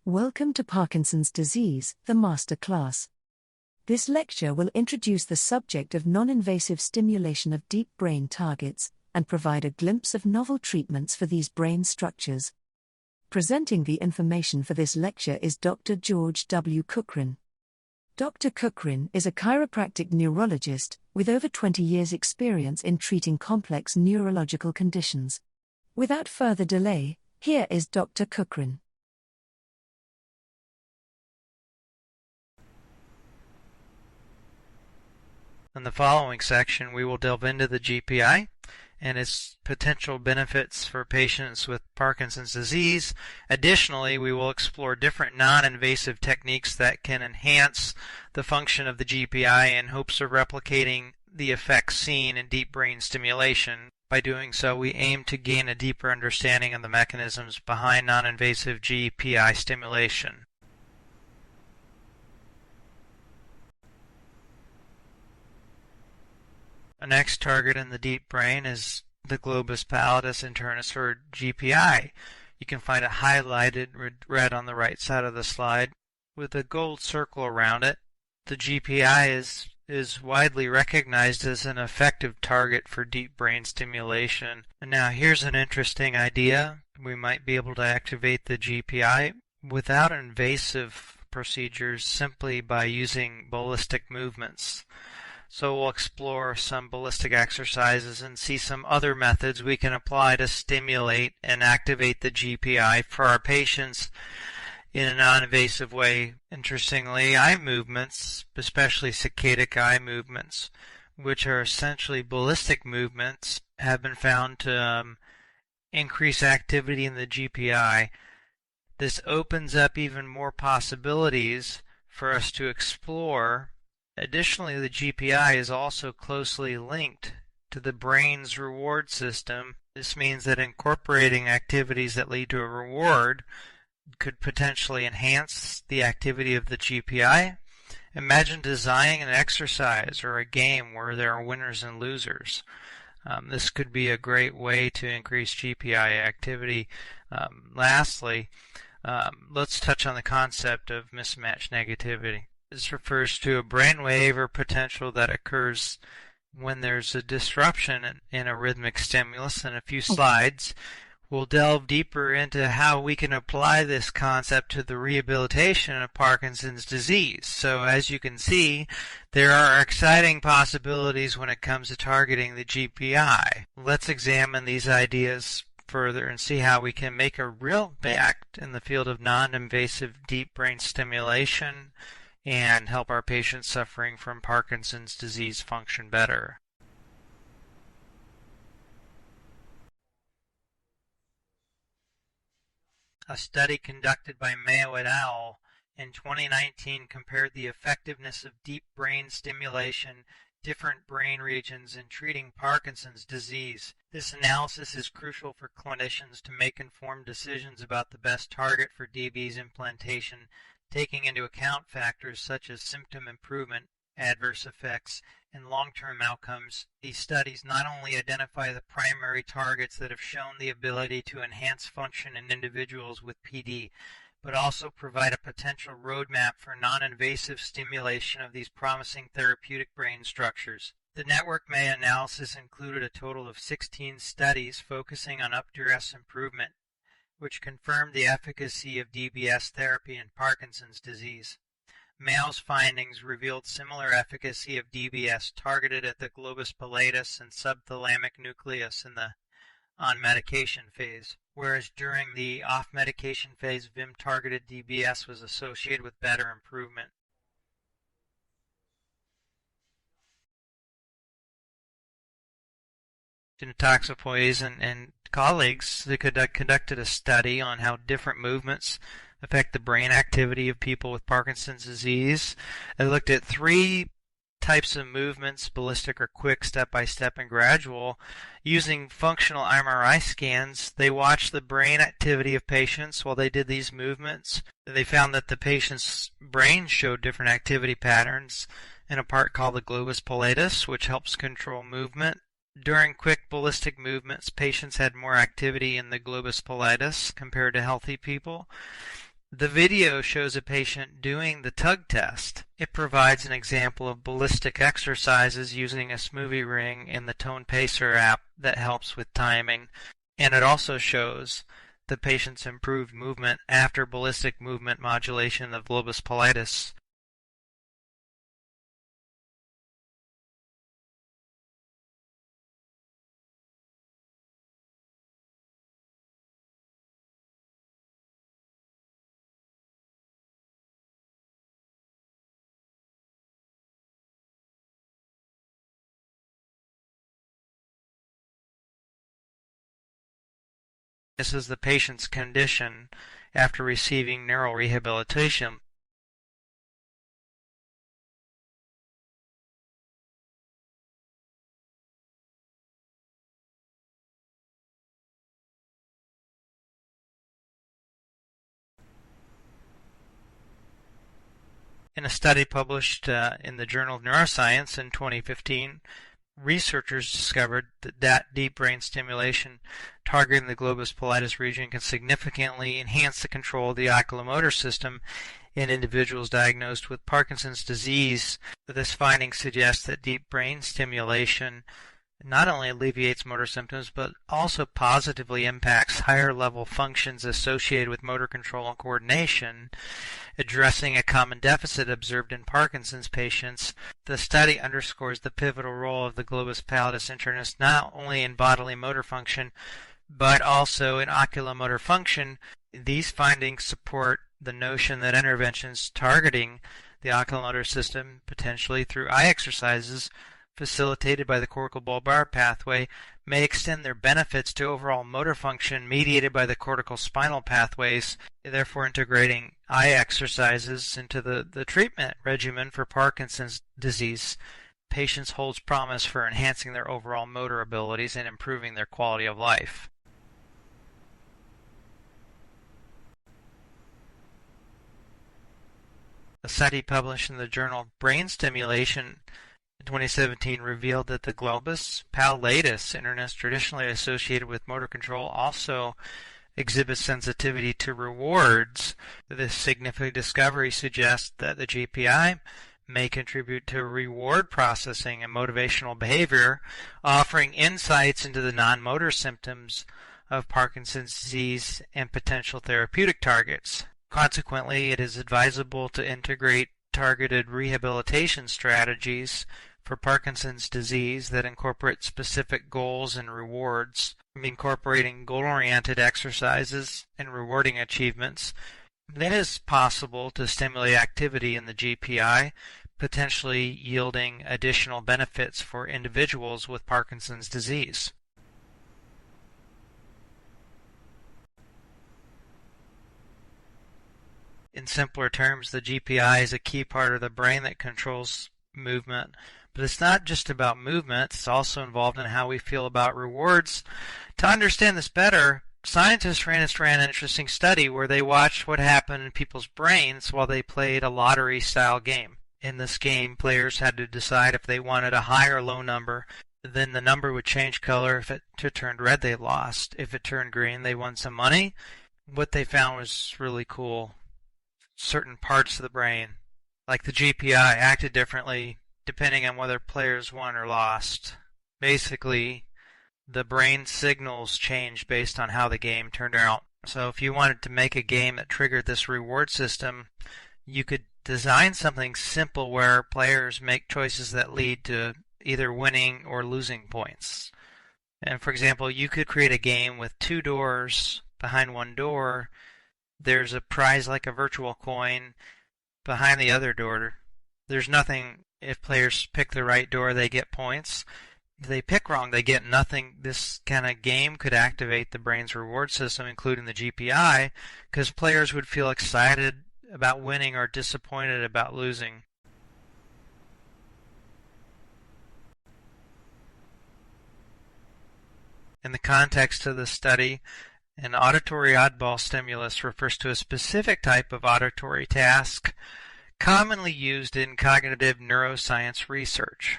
Welcome to Parkinson's disease, the master class. This lecture will introduce the subject of non-invasive stimulation of deep brain targets and provide a glimpse of novel treatments for these brain structures. Presenting the information for this lecture is Dr. George W. Cochran. Dr. Cochran is a chiropractic neurologist with over 20 years' experience in treating complex neurological conditions. Without further delay, here is Dr. Cochran. In the following section, we will delve into the GPi and its potential benefits for patients with Parkinson's disease. Additionally, we will explore different non-invasive techniques that can enhance the function of the GPi in hopes of replicating the effects seen in deep brain stimulation. By doing so, we aim to gain a deeper understanding of the mechanisms behind non-invasive GPi stimulation. The next target in the deep brain is the globus pallidus internus, or GPi. You can find it highlighted red on the right side of the slide with a gold circle around it. The GPi is widely recognized as an effective target for deep brain stimulation. And now here's an interesting idea. We might be able to activate the GPi without invasive procedures simply by using ballistic movements. So we'll explore some ballistic exercises and see some other methods we can apply to stimulate and activate the GPi for our patients in a non-invasive way. Interestingly, eye movements, especially saccadic eye movements, which are essentially ballistic movements, have been found to increase activity in the GPi. This opens up even more possibilities for us to explore. Additionally, the GPi is also closely linked to the brain's reward system. This means that incorporating activities that lead to a reward could potentially enhance the activity of the GPi. Imagine designing an exercise or a game where there are winners and losers. This could be a great way to increase GPi activity. Lastly, let's touch on the concept of mismatch negativity. This refers to a brainwave or potential that occurs when there's a disruption in a rhythmic stimulus. In a few slides, we'll delve deeper into how we can apply this concept to the rehabilitation of Parkinson's disease. So as you can see, there are exciting possibilities when it comes to targeting the GPi. Let's examine these ideas further and see how we can make a real impact in the field of non-invasive deep brain stimulation and help our patients suffering from Parkinson's disease function better. A study conducted by Mayo et al. In 2019 compared the effectiveness of deep brain stimulation different brain regions in treating Parkinson's disease. This analysis is crucial for clinicians to make informed decisions about the best target for DB's implantation, taking into account factors such as symptom improvement, adverse effects, and long-term outcomes. These studies not only identify the primary targets that have shown the ability to enhance function in individuals with PD, but also provide a potential roadmap for non-invasive stimulation of these promising therapeutic brain structures. The network meta-analysis included a total of 16 studies focusing on up-duress improvement, which confirmed the efficacy of DBS therapy in Parkinson's disease. Mayo's findings revealed similar efficacy of DBS targeted at the globus pallidus and subthalamic nucleus in the on-medication phase, whereas during the off-medication phase, VIM-targeted DBS was associated with better improvement. Toxopoies and colleagues conducted a study on how different movements affect the brain activity of people with Parkinson's disease. They looked at 3 types of movements: ballistic or quick, step-by-step, and gradual. Using functional MRI scans, they watched the brain activity of patients while they did these movements. They found that the patient's brain showed different activity patterns in a part called the globus pallidus, which helps control movement. During quick ballistic movements, patients had more activity in the globus pallidus compared to healthy people. The video shows a patient doing the tug test. It provides an example of ballistic exercises using a smoothie ring in the Tone Pacer app that helps with timing, and it also shows the patient's improved movement after ballistic movement modulation of Globus pallidus. This is the patient's condition after receiving neurorehabilitation. In a study published in the Journal of Neuroscience in 2015, researchers discovered that deep brain stimulation targeting the globus pallidus region can significantly enhance the control of the oculomotor system in individuals diagnosed with Parkinson's disease. This finding suggests that deep brain stimulation not only alleviates motor symptoms, but also positively impacts higher level functions associated with motor control and coordination, addressing a common deficit observed in Parkinson's patients. The study underscores the pivotal role of the globus pallidus internus not only in bodily motor function, but also in oculomotor function. These findings support the notion that interventions targeting the oculomotor system, potentially through eye exercises, facilitated by the cortical bulbar pathway, may extend their benefits to overall motor function mediated by the cortical spinal pathways, therefore integrating eye exercises into the treatment regimen for Parkinson's disease. Patients holds promise for enhancing their overall motor abilities and improving their quality of life. A study published in the journal Brain Stimulation in 2017 revealed that the globus pallidus internus, traditionally associated with motor control, also exhibits sensitivity to rewards. This significant discovery suggests that the GPi may contribute to reward processing and motivational behavior, offering insights into the non-motor symptoms of Parkinson's disease and potential therapeutic targets. Consequently, it is advisable to integrate targeted rehabilitation strategies for Parkinson's disease that incorporate specific goals and rewards. Incorporating goal-oriented exercises and rewarding achievements, it is possible to stimulate activity in the GPi, potentially yielding additional benefits for individuals with Parkinson's disease. In simpler terms, the GPi is a key part of the brain that controls movement. But it's not just about movement, it's also involved in how we feel about rewards. To understand this better, scientists ran an interesting study where they watched what happened in people's brains while they played a lottery-style game. In this game, players had to decide if they wanted a high or low number. Then the number would change color. If it turned red, they lost. If it turned green, they won some money. What they found was really cool. Certain parts of the brain, like the GPi, acted differently depending on whether players won or lost. Basically, the brain signals change based on how the game turned out. So if you wanted to make a game that triggered this reward system, you could design something simple where players make choices that lead to either winning or losing points. And for example, you could create a game with 2 doors. Behind one door, there's a prize like a virtual coin. Behind the other door, there's nothing. If players pick the right door, they get points. If they pick wrong, they get nothing. This kind of game could activate the brain's reward system, including the GPi, because players would feel excited about winning or disappointed about losing. In the context of the study, an auditory oddball stimulus refers to a specific type of auditory task commonly used in cognitive neuroscience research.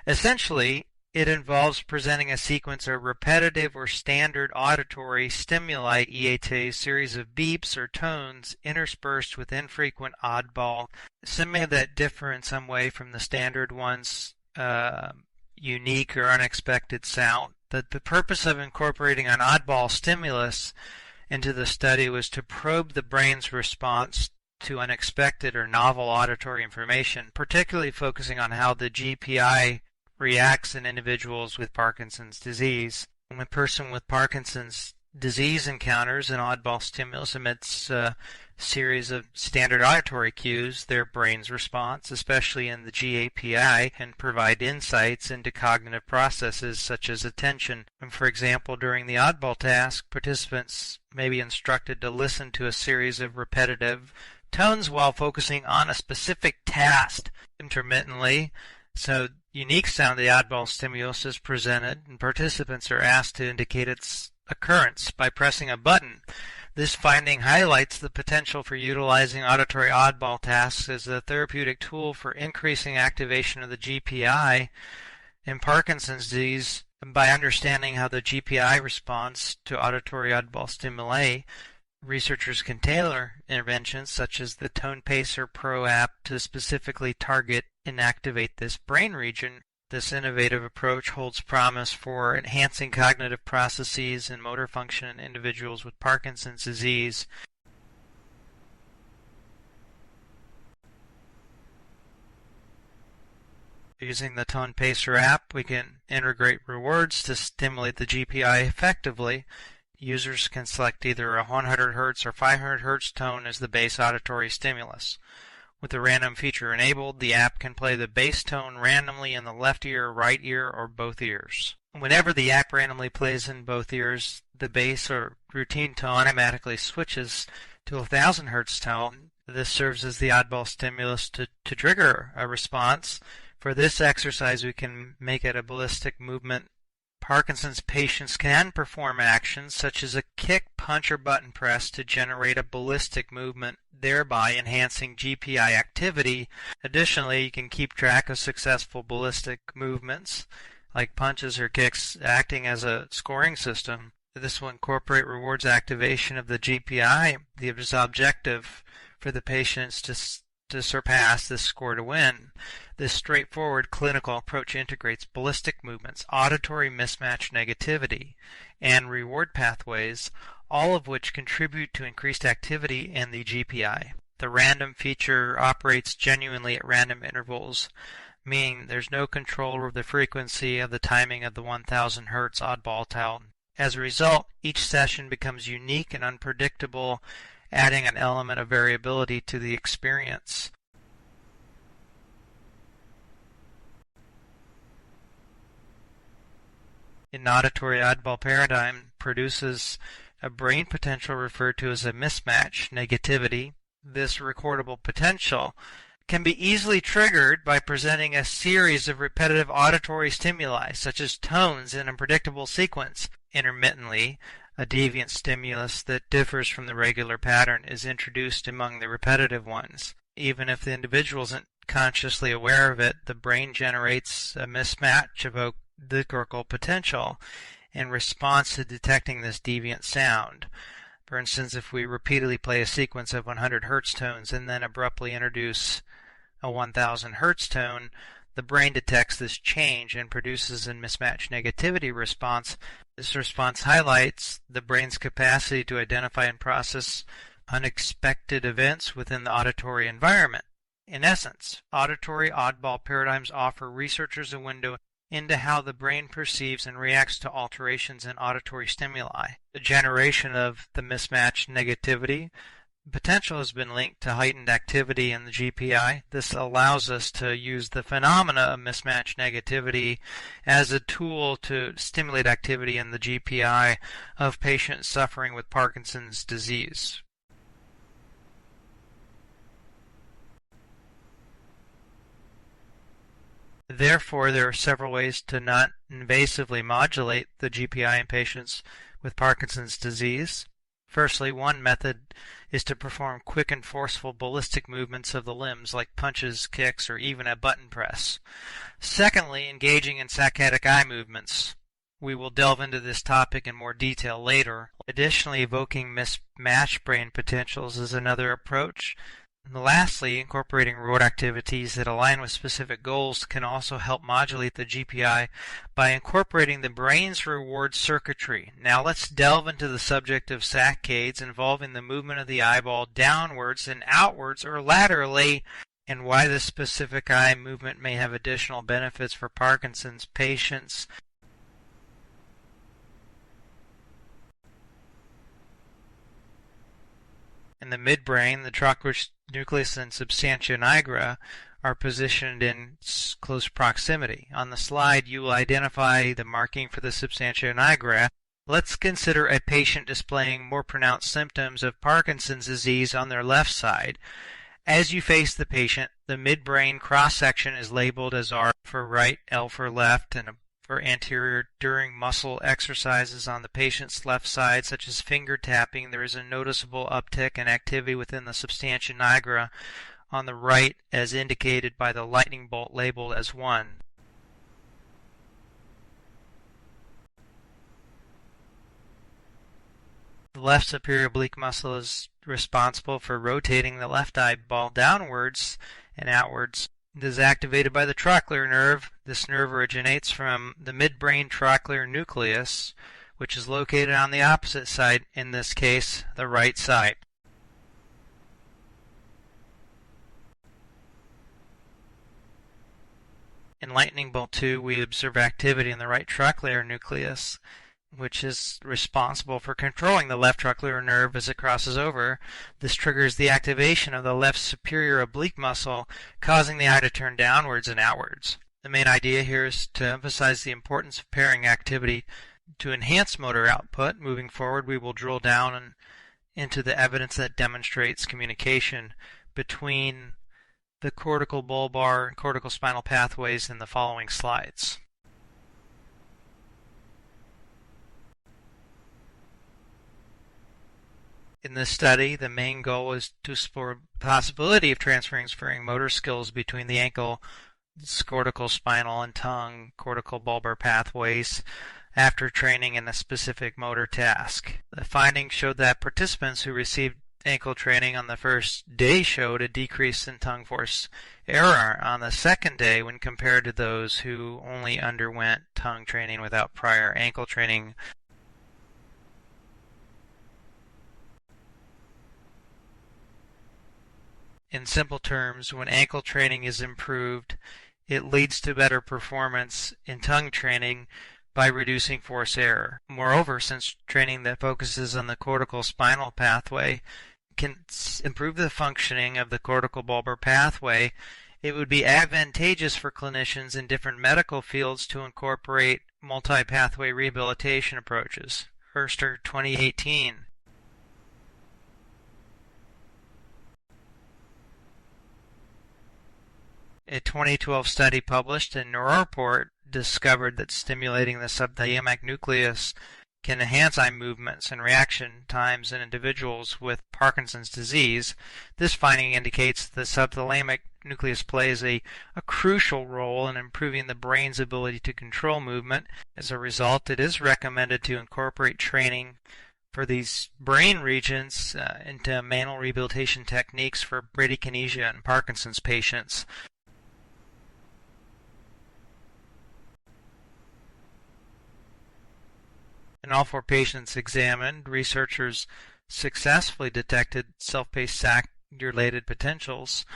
Essentially, It involves presenting a sequence of repetitive or standard auditory stimuli, e.g., a series of beeps or tones interspersed with infrequent oddball stimuli that differ in some way from the standard ones, unique or unexpected sound. The purpose of incorporating an oddball stimulus into the study was to probe the brain's response to unexpected or novel auditory information, particularly focusing on how the GPi reacts in individuals with Parkinson's disease. When a person with Parkinson's disease encounters an oddball stimulus amidst a series of standard auditory cues, their brain's response, especially in the GPi, can provide insights into cognitive processes such as attention. And for example, during the oddball task, participants may be instructed to listen to a series of repetitive tones while focusing on a specific task intermittently. So unique sound, the oddball stimulus is presented, and participants are asked to indicate its occurrence by pressing a button. This finding highlights the potential for utilizing auditory oddball tasks as a therapeutic tool for increasing activation of the GPi in Parkinson's disease. By understanding how the GPi responds to auditory oddball stimuli, researchers can tailor interventions such as the Tone Pacer Pro app to specifically target and activate this brain region. This innovative approach holds promise for enhancing cognitive processes and motor function in individuals with Parkinson's disease. Using the Tone Pacer app, we can integrate rewards to stimulate the GPi effectively. Users can select either a 100 Hz or 500 Hz tone as the base auditory stimulus. With the random feature enabled, the app can play the bass tone randomly in the left ear, right ear, or both ears. Whenever the app randomly plays in both ears, the bass or routine tone automatically switches to a 1000 Hz tone. This serves as the oddball stimulus to trigger a response. For this exercise, we can make it a ballistic movement. Parkinson's patients can perform actions such as a kick, punch, or button press to generate a ballistic movement, thereby enhancing GPi activity. Additionally, you can keep track of successful ballistic movements, like punches or kicks, acting as a scoring system. This will incorporate rewards activation of the GPi. The objective for the patients to surpass this score to win. This straightforward clinical approach integrates ballistic movements, auditory mismatch negativity, and reward pathways, all of which contribute to increased activity in the GPi. The random feature operates genuinely at random intervals, meaning there's no control over the frequency of the timing of the 1000 Hz oddball tone. As a result, each session becomes unique and unpredictable, adding an element of variability to the experience. An auditory oddball paradigm produces a brain potential referred to as a mismatch negativity. This recordable potential can be easily triggered by presenting a series of repetitive auditory stimuli, such as tones in a predictable sequence. Intermittently, a deviant stimulus that differs from the regular pattern is introduced among the repetitive ones. Even if the individual isn't consciously aware of it, the brain generates a mismatch of the cortical potential in response to detecting this deviant sound. For instance, if we repeatedly play a sequence of 100 Hz tones and then abruptly introduce a 1000 Hz tone, the brain detects this change and produces a mismatch negativity response. This response highlights the brain's capacity to identify and process unexpected events within the auditory environment. In essence, auditory oddball paradigms offer researchers a window into how the brain perceives and reacts to alterations in auditory stimuli. The generation of the mismatch negativity potential has been linked to heightened activity in the GPi. This allows us to use the phenomena of mismatch negativity as a tool to stimulate activity in the GPi of patients suffering with Parkinson's disease. Therefore, there are several ways to non-invasively modulate the GPi in patients with Parkinson's disease. Firstly, one method is to perform quick and forceful ballistic movements of the limbs like punches, kicks, or even a button press. Secondly, engaging in saccadic eye movements. We will delve into this topic in more detail later. Additionally, evoking mismatched brain potentials is another approach. And lastly, incorporating reward activities that align with specific goals can also help modulate the GPi by incorporating the brain's reward circuitry. Now let's delve into the subject of saccades involving the movement of the eyeball downwards and outwards or laterally, and why this specific eye movement may have additional benefits for Parkinson's patients. In the midbrain, the trochlear nucleus and substantia nigra are positioned in close proximity. On the slide, you will identify the marking for the substantia nigra. Let's consider a patient displaying more pronounced symptoms of Parkinson's disease on their left side. As you face the patient, the midbrain cross-section is labeled as R for right, L for left, and for anterior. During muscle exercises on the patient's left side, such as finger tapping, there is a noticeable uptick in activity within the substantia nigra on the right, as indicated by the lightning bolt labeled as 1. The left superior oblique muscle is responsible for rotating the left eyeball downwards and outwards. It is activated by the trochlear nerve. This nerve originates from the midbrain trochlear nucleus, which is located on the opposite side, in this case, the right side. In lightning bolt 2, we observe activity in the right trochlear nucleus, which is responsible for controlling the left trochlear nerve as it crosses over. This triggers the activation of the left superior oblique muscle, causing the eye to turn downwards and outwards. The main idea here is to emphasize the importance of pairing activity to enhance motor output. Moving forward, we will drill down into the evidence that demonstrates communication between the cortical bulbar and cortical spinal pathways in the following slides. In this study, the main goal is to explore the possibility of transferring motor skills between the ankle, cortical spinal, and tongue cortical bulbar pathways after training in a specific motor task. The findings showed that participants who received ankle training on the first day showed a decrease in tongue force error on the second day when compared to those who only underwent tongue training without prior ankle training. In simple terms, when ankle training is improved, it leads to better performance in tongue training by reducing force error. Moreover, since training that focuses on the cortical spinal pathway can improve the functioning of the cortical bulbar pathway, it would be advantageous for clinicians in different medical fields to incorporate multi-pathway rehabilitation approaches. Herster, 2018. A 2012 study published in Neuroreport discovered that stimulating the subthalamic nucleus can enhance eye movements and reaction times in individuals with Parkinson's disease. This finding indicates that the subthalamic nucleus plays a crucial role in improving the brain's ability to control movement. As a result, it is recommended to incorporate training for these brain regions into manual rehabilitation techniques for bradykinesia in Parkinson's patients. In all 4 patients examined, researchers successfully detected self-paced sac-related potentials.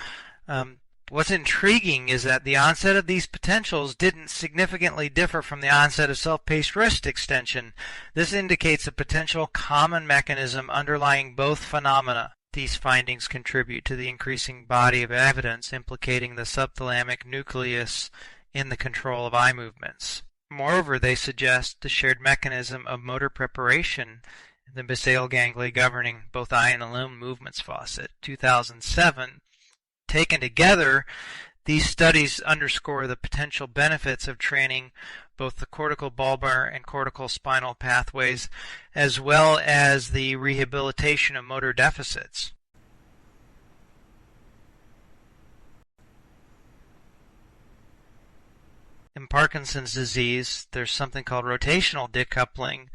What's intriguing is that the onset of these potentials didn't significantly differ from the onset of self-paced wrist extension. This indicates a potential common mechanism underlying both phenomena. These findings contribute to the increasing body of evidence implicating the subthalamic nucleus in the control of eye movements. Moreover, they suggest the shared mechanism of motor preparation in the basal ganglia governing both eye and limb movements. Fawcett, 2007. Taken together, These studies underscore the potential benefits of training both the cortical bulbar and cortical spinal pathways, as well as the rehabilitation of motor deficits. In Parkinson's disease, there's something called rotational decoupling.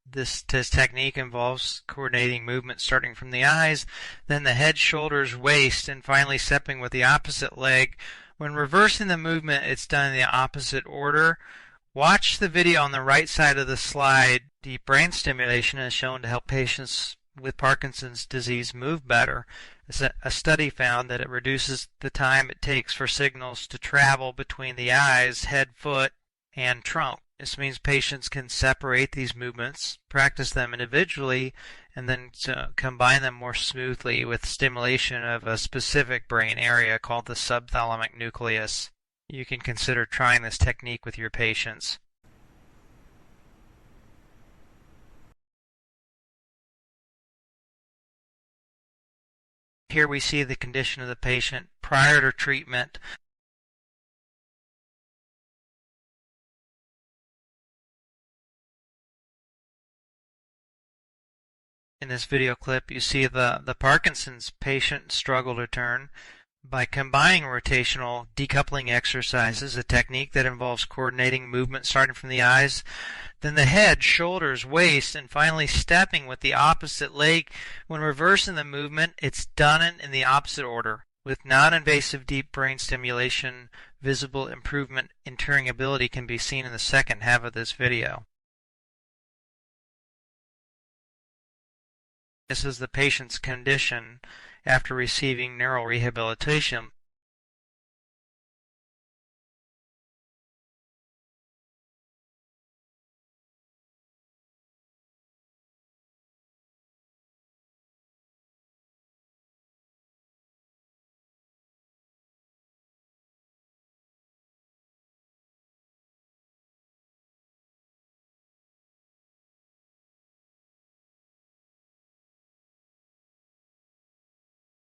This technique involves coordinating movement starting from the eyes, then the head, shoulders, waist, and finally stepping with the opposite leg. When reversing the movement, it's done in the opposite order. Watch the video on the right side of the slide. Deep brain stimulation is shown to help patients with Parkinson's disease move better. A study found that it reduces the time it takes for signals to travel between the eyes, head, foot, and trunk. This means patients can separate these movements, practice them individually, and then combine them more smoothly with stimulation of a specific brain area called the subthalamic nucleus. You can consider trying this technique with your patients. Here we see the condition of the patient prior to treatment. In this video clip, you see the Parkinson's patient struggle to turn. By combining rotational decoupling exercises, a technique that involves coordinating movement starting from the eyes, then the head, shoulders, waist, and finally stepping with the opposite leg. When reversing the movement, it's done in the opposite order. With non-invasive deep brain stimulation, visible improvement in turning ability can be seen in the second half of this video. This is the patient's condition after receiving neurorehabilitation.